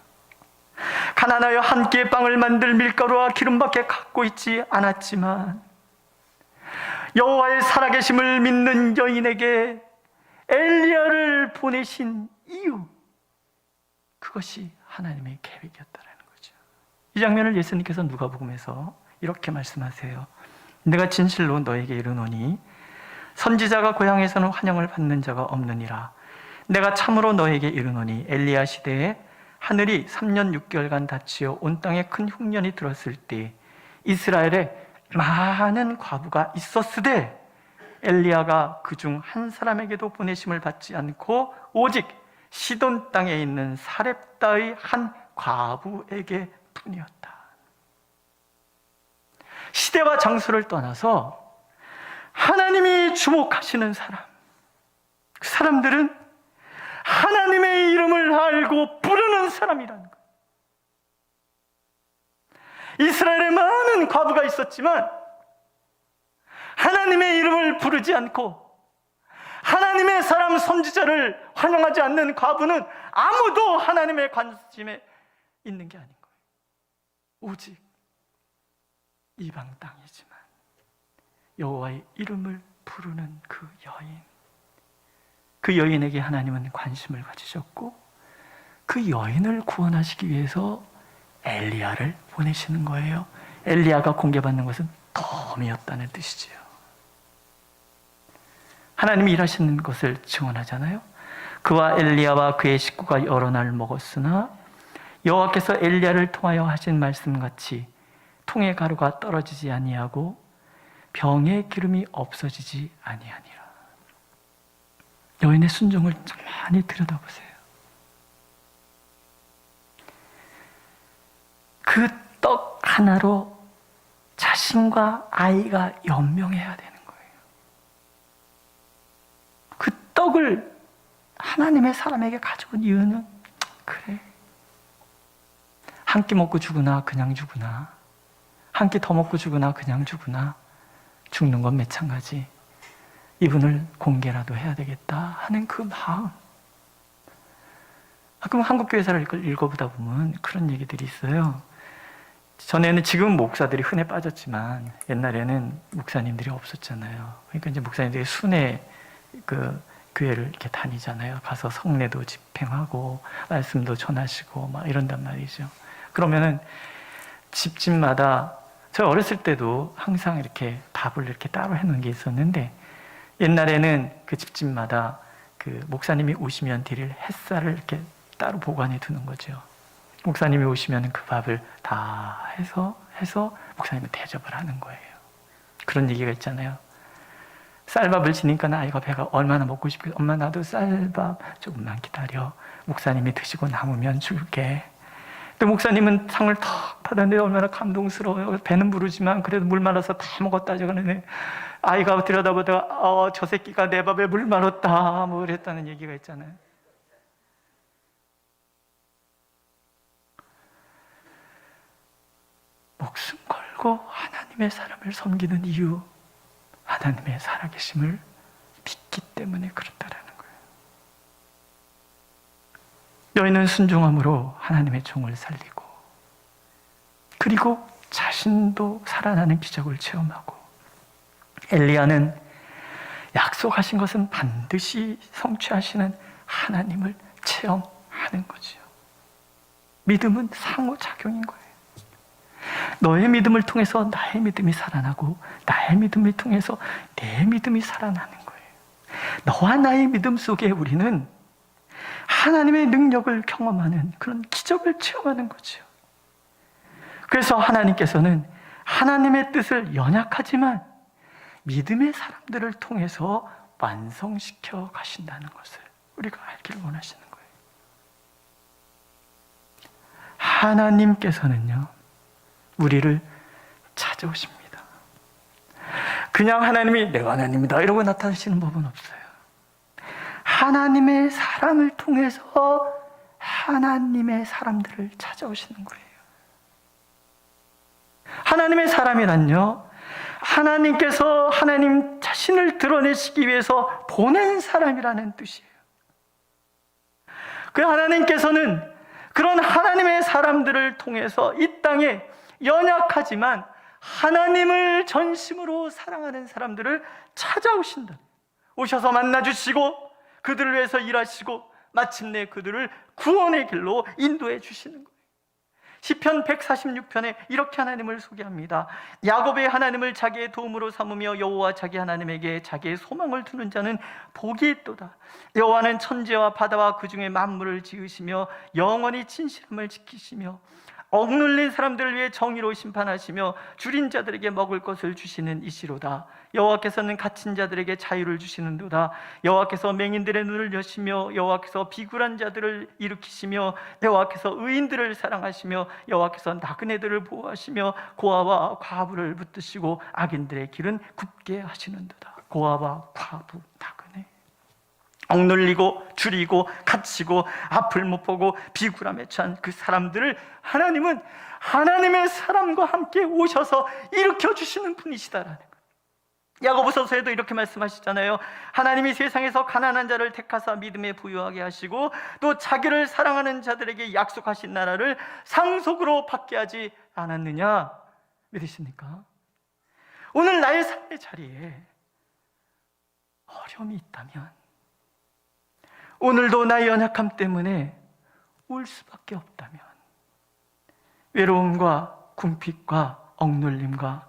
Speaker 1: 가난하여 한 끼의 빵을 만들 밀가루와 기름밖에 갖고 있지 않았지만 여호와의 살아계심을 믿는 여인에게 엘리야를 보내신 이유, 그것이 하나님의 계획이었다라는 거죠. 이 장면을 예수님께서 누가복음에서 이렇게 말씀하세요. 내가 진실로 너에게 이르노니 선지자가 고향에서는 환영을 받는 자가 없느니라. 내가 참으로 너에게 이르노니 엘리야 시대에 하늘이 3년 6개월간 닫히어 온 땅에 큰 흉년이 들었을 때 이스라엘에 많은 과부가 있었으되 엘리야가 그중 한 사람에게도 보내심을 받지 않고 오직 시돈 땅에 있는 사렙다의 한 과부에게 뿐이었다. 시대와 장소를 떠나서 하나님이 주목하시는 사람, 그 사람들은 하나님의 이름을 알고 부르는 사람이라는 거예요. 이스라엘에 많은 과부가 있었지만 하나님의 이름을 부르지 않고 하나님의 사람 선지자를 환영하지 않는 과부는 아무도 하나님의 관심에 있는 게 아닌 거예요. 오직 이방 땅이지만 여호와의 이름을 부르는 그 여인, 그 여인에게 하나님은 관심을 가지셨고 그 여인을 구원하시기 위해서 엘리야를 보내시는 거예요. 엘리야가 공개받는 것은 덤이었다는 뜻이지요. 하나님이 일하시는 것을 증언하잖아요. 그와 엘리야와 그의 식구가 여러 날 먹었으나 여호와께서 엘리야를 통하여 하신 말씀같이 통의 가루가 떨어지지 아니하고 병의 기름이 없어지지 아니하니라. 여인의 순종을 좀 많이 들여다보세요. 그 떡 하나로 자신과 아이가 연명해야 되는 거예요. 그 떡을 하나님의 사람에게 가져온 이유는 그래, 한 끼 먹고 죽으나 그냥 죽으나, 한 끼 더 먹고 죽으나 그냥 죽으나, 죽는 건 마찬가지, 이분을 공개라도 해야 되겠다 하는 그 마음. 그럼 한국교회사를 읽어보다 보면 그런 얘기들이 있어요. 전에는, 지금 목사들이 흔해 빠졌지만 옛날에는 목사님들이 없었잖아요. 그러니까 이제 목사님들이 순회 그 교회를 이렇게 다니잖아요. 가서 성례도 집행하고 말씀도 전하시고 막 이런단 말이죠. 그러면은 집집마다, 저 어렸을 때도 항상 이렇게 밥을 이렇게 따로 해놓은 게 있었는데, 옛날에는 그 집집마다 그 목사님이 오시면 드릴 햇살을 이렇게 따로 보관해 두는 거죠. 목사님이 오시면 그 밥을 다 해서 목사님이 대접을 하는 거예요. 그런 얘기가 있잖아요. 쌀밥을 지니까 아이가 배가 얼마나 먹고 싶겠어. 엄마 나도 쌀밥 조금만 기다려. 목사님이 드시고 남으면 줄게. 또 목사님은 상을 턱 받았는데 얼마나 감동스러워요. 배는 부르지만 그래도 물 말아서 다 먹었다. 저거는 아이가 들여다보다가 저 새끼가 내 밥에 물 말았다 뭐 그랬다는 얘기가 있잖아요. 목숨 걸고 하나님의 사람을 섬기는 이유, 하나님의 살아계심을 믿기 때문에 그렇다라는 거예요. 여인은 순종함으로 하나님의 종을 살리고, 그리고 자신도 살아나는 기적을 체험하고, 엘리야는 약속하신 것은 반드시 성취하시는 하나님을 체험하는 거죠. 믿음은 상호작용인 거예요. 너의 믿음을 통해서 나의 믿음이 살아나고, 나의 믿음을 통해서 내 믿음이 살아나는 거예요. 너와 나의 믿음 속에 우리는 하나님의 능력을 경험하는 그런 기적을 체험하는 거죠. 그래서 하나님께서는 하나님의 뜻을 연약하지만 믿음의 사람들을 통해서 완성시켜 가신다는 것을 우리가 알기를 원하시는 거예요. 하나님께서는요, 우리를 찾아오십니다. 그냥 하나님이 내가 하나님이다 이러고 나타나시는 법은 없어요. 하나님의 사람을 통해서 하나님의 사람들을 찾아오시는 거예요. 하나님의 사람이란요, 하나님께서 하나님 자신을 드러내시기 위해서 보낸 사람이라는 뜻이에요. 그 하나님께서는 그런 하나님의 사람들을 통해서 이 땅에 연약하지만 하나님을 전심으로 사랑하는 사람들을 찾아오신다. 오셔서 만나주시고 그들을 위해서 일하시고 마침내 그들을 구원의 길로 인도해 주시는 거예요. 시편 146편에 이렇게 하나님을 소개합니다. 야곱의 하나님을 자기의 도움으로 삼으며 여호와 자기 하나님에게 자기의 소망을 두는 자는 복이 있도다. 여호와는 천지와 바다와 그 중에 만물을 지으시며 영원히 진실함을 지키시며 억눌린 사람들을 위해 정의로 심판하시며 줄인 자들에게 먹을 것을 주시는 이시로다. 여호와께서는 갇힌 자들에게 자유를 주시는도다. 여호와께서 맹인들의 눈을 여시며 여호와께서 비굴한 자들을 일으키시며 여호와께서 의인들을 사랑하시며 여호와께서 나그네들을 보호하시며 고아와 과부를 붙드시고 악인들의 길은 굽게 하시는도다. 고아와 과부, 나그네, 억눌리고 줄이고 갇히고 앞을 못 보고 비굴함에 처한 그 사람들을 하나님은 하나님의 사람과 함께 오셔서 일으켜 주시는 분이시다라는 거예요. 야고보서서에도 이렇게 말씀하시잖아요. 하나님이 세상에서 가난한 자를 택하사 믿음에 부유하게 하시고 또 자기를 사랑하는 자들에게 약속하신 나라를 상속으로 받게 하지 않았느냐. 믿으십니까? 오늘 나의 삶의 자리에 어려움이 있다면, 오늘도 나의 연약함 때문에 울 수밖에 없다면, 외로움과 궁핍과 억눌림과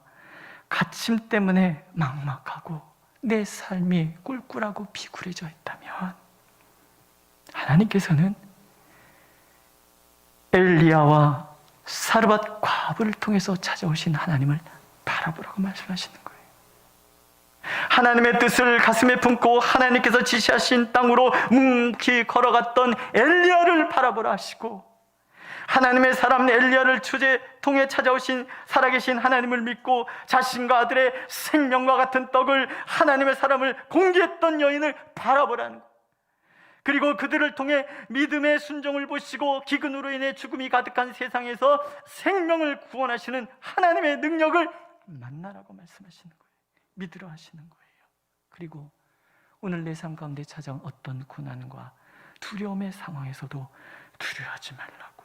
Speaker 1: 갇힘 때문에 막막하고 내 삶이 꿀꿀하고 비굴해져 있다면, 하나님께서는 엘리야와 사르밧 과부를 통해서 찾아오신 하나님을 바라보라고 말씀하시는 거예요. 하나님의 뜻을 가슴에 품고 하나님께서 지시하신 땅으로 묵묵히 걸어갔던 엘리야를 바라보라 하시고, 하나님의 사람 엘리야를 통해 찾아오신 살아계신 하나님을 믿고 자신과 아들의 생명과 같은 떡을, 하나님의 사람을 공개했던 여인을 바라보라는 거예요. 그리고 그들을 통해 믿음의 순종을 보시고 기근으로 인해 죽음이 가득한 세상에서 생명을 구원하시는 하나님의 능력을 만나라고 말씀하시는 거예요. 믿으러 하시는 거예요. 그리고 오늘 내 삶 가운데 찾아온 어떤 고난과 두려움의 상황에서도 두려워하지 말라고,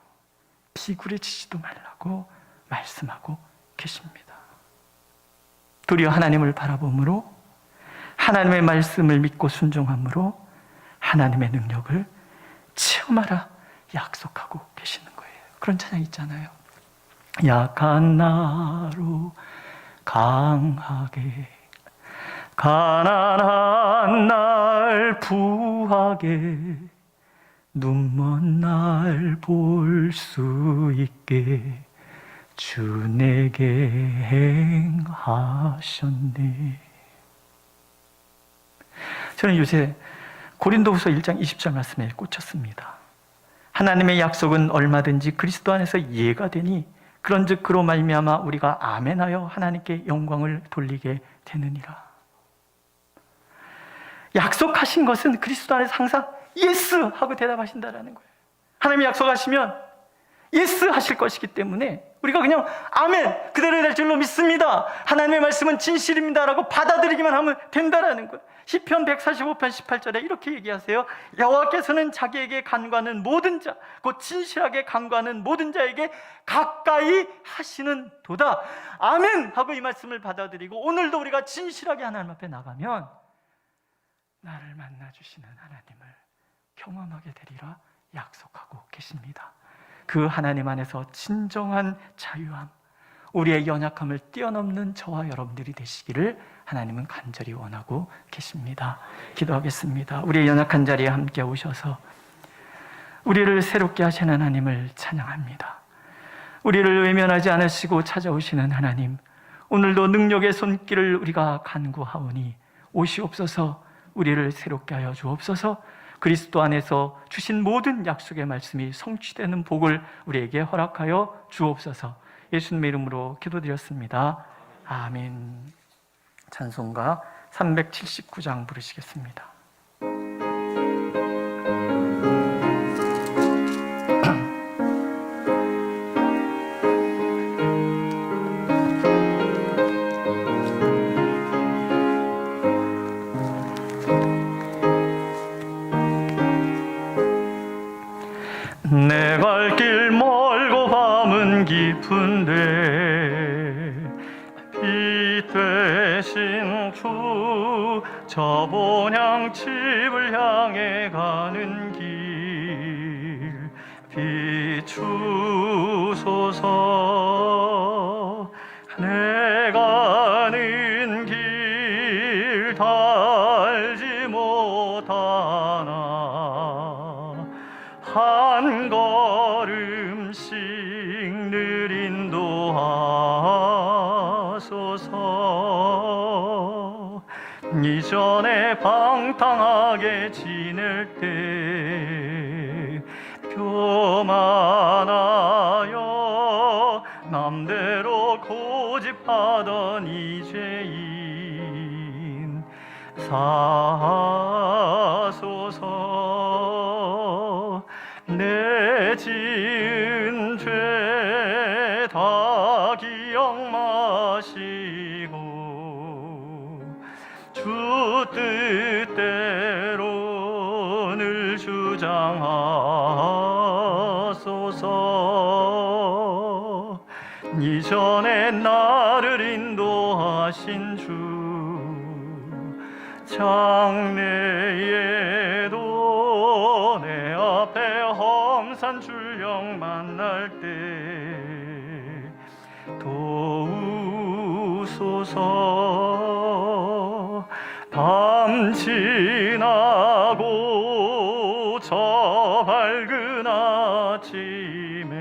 Speaker 1: 비굴해지지도 말라고 말씀하고 계십니다. 도리어 하나님을 바라봄으로, 하나님의 말씀을 믿고 순종함으로 하나님의 능력을 체험하라 약속하고 계시는 거예요. 그런 찬양 있잖아요. 약한 나로 강하게, 가난한 날 부하게, 눈먼 날 볼 수 있게 주 내게 행하셨네. 저는 요새 고린도후서 1장 20절 말씀에 꽂혔습니다. 하나님의 약속은 얼마든지 그리스도 안에서 이해가 되니 그런즉 그로 말미암아 우리가 아멘하여 하나님께 영광을 돌리게 되느니라. 약속하신 것은 그리스도 안에서 항상 예스 하고 대답하신다라는 거예요. 하나님이 약속하시면 예스 하실 것이기 때문에 우리가 그냥 아멘, 그대로 될 줄로 믿습니다, 하나님의 말씀은 진실입니다 라고 받아들이기만 하면 된다라는 거예요. 시편 145편 18절에 이렇게 얘기하세요. 여호와께서는 자기에게 간구하는 모든 자, 곧 진실하게 간구하는 모든 자에게 가까이 하시는 도다. 아멘 하고 이 말씀을 받아들이고 오늘도 우리가 진실하게 하나님 앞에 나가면 나를 만나주시는 하나님을 경험하게 되리라 약속하고 계십니다. 그 하나님 안에서 진정한 자유함, 우리의 연약함을 뛰어넘는 저와 여러분들이 되시기를 하나님은 간절히 원하고 계십니다. 기도하겠습니다. 우리의 연약한 자리에 함께 오셔서 우리를 새롭게 하시는 하나님을 찬양합니다. 우리를 외면하지 않으시고 찾아오시는 하나님, 오늘도 능력의 손길을 우리가 간구하오니 오시옵소서. 우리를 새롭게 하여 주옵소서. 그리스도 안에서 주신 모든 약속의 말씀이 성취되는 복을 우리에게 허락하여 주옵소서. 예수님의 이름으로 기도드렸습니다. 아멘. 찬송가 379장 부르시겠습니다. 내 갈 길 멀고 밤은 깊은데 빛 되신 주, 저 본향집을 향해 가는 길 비추소서. 내 가는 길 달지 못하나 한 걸음씩 이전에 방탕하게 지낼 때 교만하여 남대로 고집하던 이죄인 사소서. 내 지은 죄 다 기억 마시고 주 뜻대로 늘 주장하소서. 이전에 나를 인도하신 주 장래에도 내 앞에 험산 출령 만날 때 도우소서. 밤 지나고 저 밝은 아침에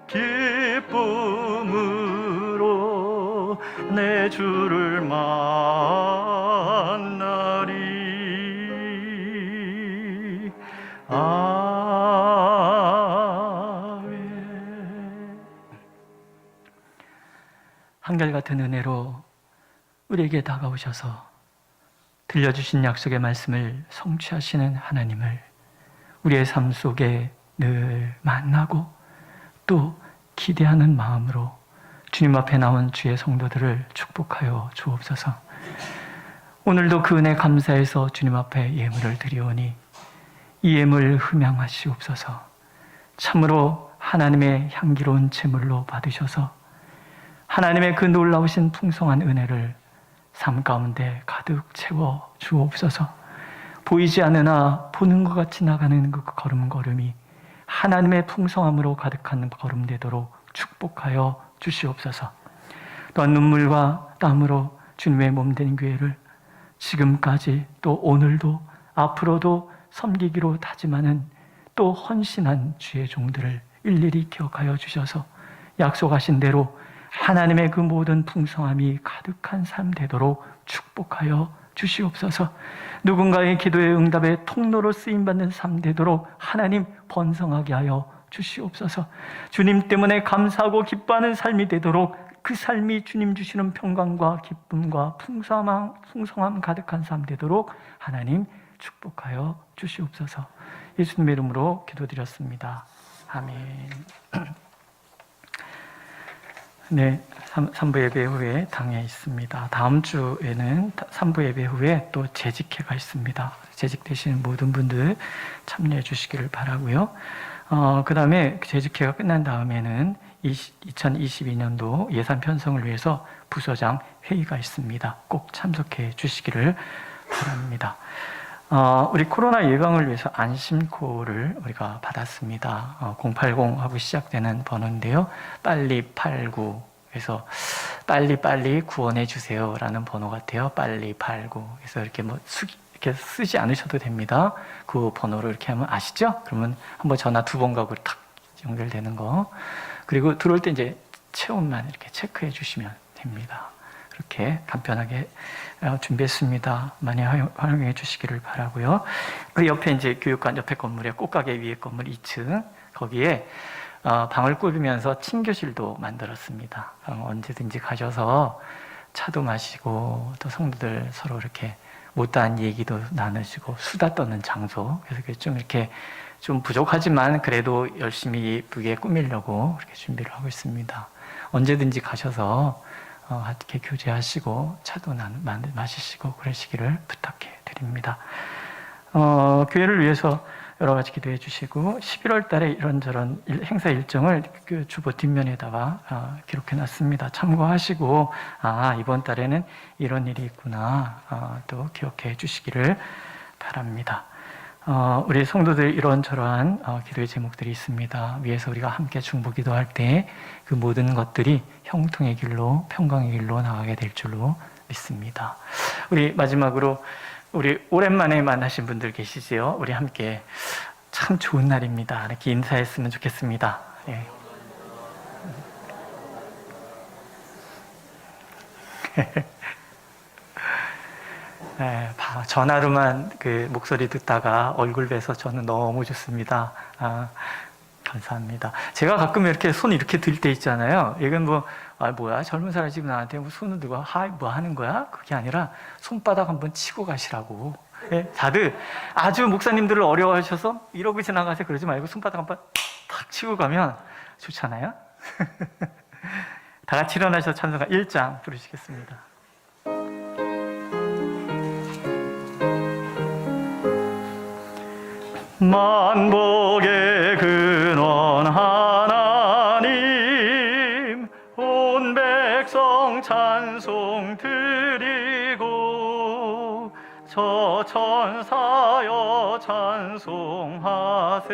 Speaker 1: 기쁨으로 내 주를 만나리. 아멘. 한결같은 은혜로 우리에게 다가오셔서 들려주신 약속의 말씀을 성취하시는 하나님을 우리의 삶 속에 늘 만나고 또 기대하는 마음으로 주님 앞에 나온 주의 성도들을 축복하여 주옵소서. 오늘도 그 은혜 감사해서 주님 앞에 예물을 드리오니 이 예물 흠양하시옵소서. 참으로 하나님의 향기로운 제물로 받으셔서 하나님의 그 놀라우신 풍성한 은혜를 삶 가운데 가득 채워 주옵소서. 보이지 않으나 보는 것 같이 나가는 그 걸음걸음이 하나님의 풍성함으로 가득한 걸음 되도록 축복하여 주시옵소서. 또한 눈물과 땀으로 주님의 몸된 교회를 지금까지 또 오늘도 앞으로도 섬기기로 다짐하는 또 헌신한 주의 종들을 일일이 기억하여 주셔서 약속하신 대로 하나님의 그 모든 풍성함이 가득한 삶 되도록 축복하여 주시옵소서. 누군가의 기도의 응답의 통로로 쓰임받는 삶 되도록 하나님 번성하게 하여 주시옵소서. 주님 때문에 감사하고 기뻐하는 삶이 되도록 그 삶이 주님 주시는 평강과 기쁨과 풍성함 가득한 삶 되도록 하나님 축복하여 주시옵소서. 예수님의 이름으로 기도드렸습니다. 아멘. 네, 3부 예배 후에 당에 있습니다. 다음 주에는 3부 예배 후에 또 재직회가 있습니다. 재직되시는 모든 분들 참여해 주시기를 바라고요. 그 다음에 재직회가 끝난 다음에는 2022년도 예산 편성을 위해서 부서장 회의가 있습니다. 꼭 참석해 주시기를 바랍니다. 우리 코로나 예방을 위해서 안심코를 우리가 받았습니다. 080하고 시작되는 번호인데요. 빨리 89. 그래서 빨리 구원해 주세요라는 번호 같아요. 빨리 89. 그래서 이렇게 이렇게 쓰지 않으셔도 됩니다. 그 번호를 이렇게 하면 아시죠? 그러면 한번 전화 2번 가고 탁 연결되는 거. 그리고 들어올 때 이제 체온만 이렇게 체크해 주시면 됩니다. 그렇게 간편하게 준비했습니다. 많이 활용해 주시기를 바라고요. 그 옆에 이제 교육관 옆에 건물에 꽃가게 위에 건물 2층 거기에 방을 꾸미면서 친교실도 만들었습니다. 언제든지 가셔서 차도 마시고 또 성도들 서로 이렇게 못다한 얘기도 나누시고 수다 떠는 장소. 그래서 좀 이렇게 좀 부족하지만 그래도 열심히 예쁘게 꾸미려고 이렇게 준비를 하고 있습니다. 언제든지 가셔서 이렇게 교제하시고 차도 마시시고 그러시기를 부탁해 드립니다. 교회를 위해서 여러 가지 기도해 주시고 11월 달에 이런저런 행사 일정을 그 주보 뒷면에다가 기록해 놨습니다. 참고하시고 이번 달에는 이런 일이 있구나 또 기억해 주시기를 바랍니다. 우리 성도들 이런저런 기도의 제목들이 있습니다. 위에서 우리가 함께 중보기도할 때 그 모든 것들이 형통의 길로 평강의 길로 나가게 될 줄로 믿습니다. 우리 마지막으로 우리 오랜만에 만나신 분들 계시지요? 우리 함께 참 좋은 날입니다. 이렇게 인사했으면 좋겠습니다. 예. 전화로만 그 목소리 듣다가 얼굴 뵈서 저는 너무 좋습니다. 감사합니다. 제가 가끔 이렇게 손 이렇게 들 때 있잖아요. 이건 뭐야 젊은 사람 지금 나한테 뭐 손을 들고 뭐 하는 거야? 그게 아니라 손바닥 한번 치고 가시라고. 다들 아주 목사님들을 어려워하셔서 이러고 지나가세요. 그러지 말고 손바닥 한번 탁 치고 가면 좋잖아요. 다 같이 일어나셔서 찬송가 1장 부르시겠습니다. 만복의 근원 하나님, 온 백성 찬송 드리고 저 천사여 찬송하세.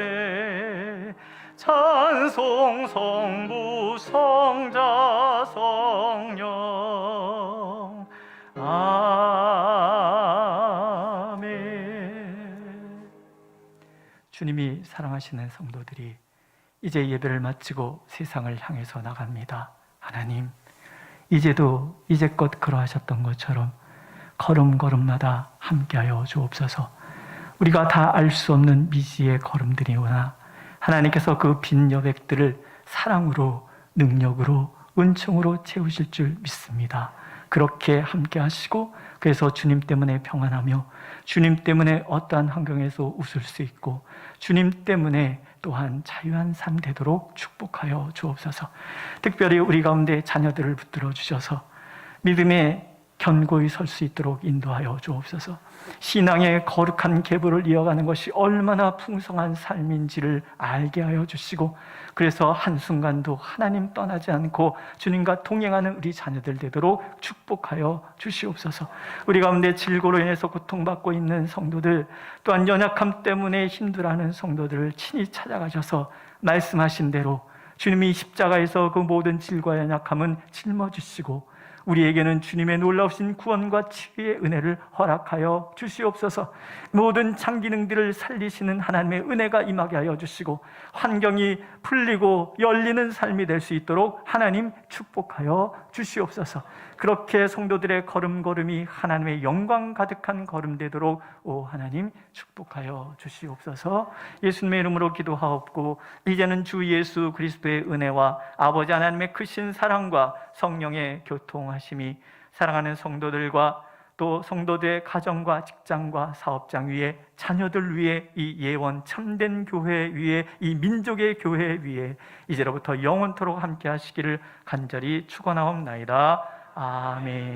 Speaker 1: 찬송 성부 성자 성령 아멘. 주님이 사랑하시는 성도들이 이제 예배를 마치고 세상을 향해서 나갑니다. 하나님, 이제껏 그러하셨던 것처럼 걸음걸음마다 함께하여 주옵소서. 우리가 다 알 수 없는 미지의 걸음들이오나 하나님께서 그 빈 여백들을 사랑으로, 능력으로, 은총으로 채우실 줄 믿습니다. 그렇게 함께 하시고, 그래서 주님 때문에 평안하며 주님 때문에 어떠한 환경에서 웃을 수 있고 주님 때문에 또한 자유한 삶 되도록 축복하여 주옵소서. 특별히 우리 가운데 자녀들을 붙들어 주셔서 믿음에 견고히 설 수 있도록 인도하여 주옵소서. 신앙의 거룩한 계보를 이어가는 것이 얼마나 풍성한 삶인지를 알게 하여 주시고, 그래서 한순간도 하나님 떠나지 않고 주님과 동행하는 우리 자녀들 되도록 축복하여 주시옵소서. 우리 가운데 질고로 인해서 고통받고 있는 성도들, 또한 연약함 때문에 힘들어하는 성도들을 친히 찾아가셔서 말씀하신 대로 주님이 십자가에서 그 모든 질과 연약함은 짊어지시고 우리에게는 주님의 놀라우신 구원과 치유의 은혜를 허락하여 주시옵소서. 모든 장기능들을 살리시는 하나님의 은혜가 임하게 하여 주시고 환경이 풀리고 열리는 삶이 될 수 있도록 하나님 축복하여 주시옵소서. 그렇게 성도들의 걸음걸음이 하나님의 영광 가득한 걸음 되도록 하나님 축복하여 주시옵소서. 예수님의 이름으로 기도하옵고 이제는 주 예수 그리스도의 은혜와 아버지 하나님의 크신 사랑과 성령의 교통하심이 사랑하는 성도들과 또 성도들의 가정과 직장과 사업장 위에, 자녀들 위에, 이 예원 참된 교회 위에, 이 민족의 교회 위에 이제로부터 영원토록 함께 하시기를 간절히 축원하옵나이다. 아멘.